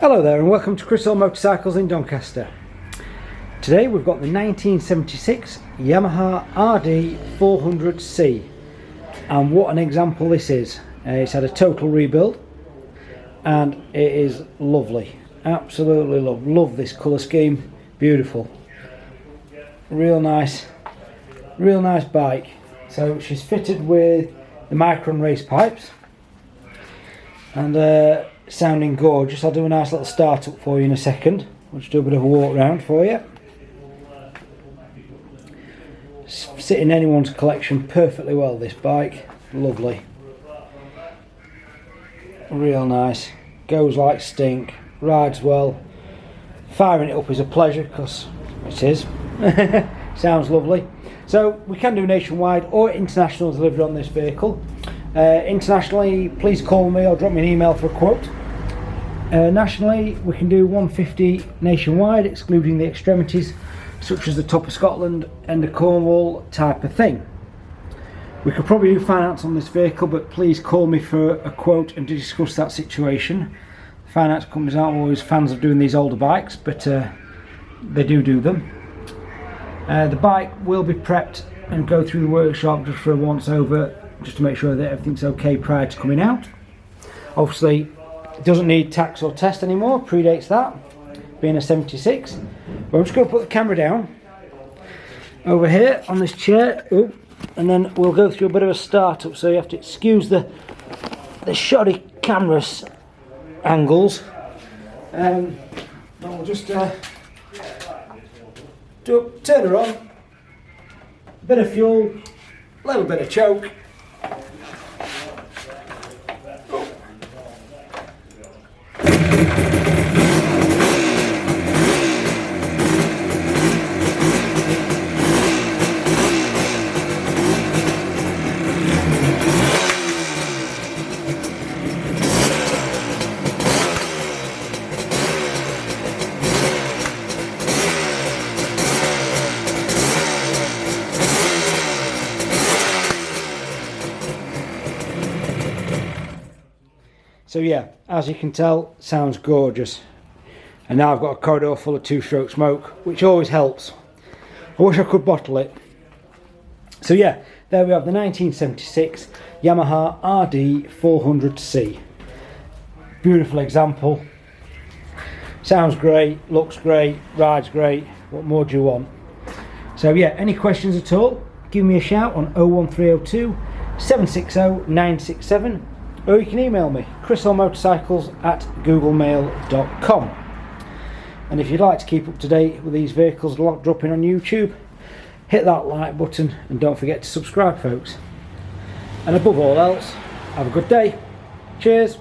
Hello there and welcome to Chris Motorcycles in Doncaster. Today we've got the 1976 Yamaha RD400C, and what an example this is. It's had a total rebuild and it is lovely, absolutely love this colour scheme, beautiful, real nice bike. So she's fitted with the Micron race pipes and sounding gorgeous. I'll do a nice little start up for you in a second. I'll just do a bit of a walk round for you. Sit in anyone's collection perfectly well, this bike, lovely, real nice, goes like stink, rides well. Firing it up is a pleasure because it is. Sounds lovely. So we can do nationwide or international delivery on this vehicle. Internationally, please call me or drop me an email for a quote. Nationally, we can do 150 nationwide, excluding the extremities such as the top of Scotland, end of Cornwall type of thing. We could probably do finance on this vehicle, but please call me for a quote and to discuss that situation. Finance companies aren't always fans of doing these older bikes, but they do them. The bike will be prepped and go through the workshop just for a once over, just to make sure that everything's okay prior to coming out. Obviously it doesn't need tax or test anymore, predates that, being a 76. But I'm just going to put the camera down over here on this chair. Ooh, and then we'll go through a bit of a start-up, so you have to excuse the shoddy camera angles. And we'll just turn her on, a bit of fuel, a little bit of choke. So yeah, as you can tell, sounds gorgeous. And now I've got a corridor full of two-stroke smoke, which always helps. I wish I could bottle it. So yeah, there we have the 1976 Yamaha RD400C. Beautiful example. Sounds great, looks great, rides great. What more do you want? So yeah, any questions at all, give me a shout on 01302 760 967. Or you can email me, chrisallmotorcycles@googlemail.com. And if you'd like to keep up to date with these vehicles dropping on YouTube, hit that like button and don't forget to subscribe, folks. And above all else, have a good day. Cheers.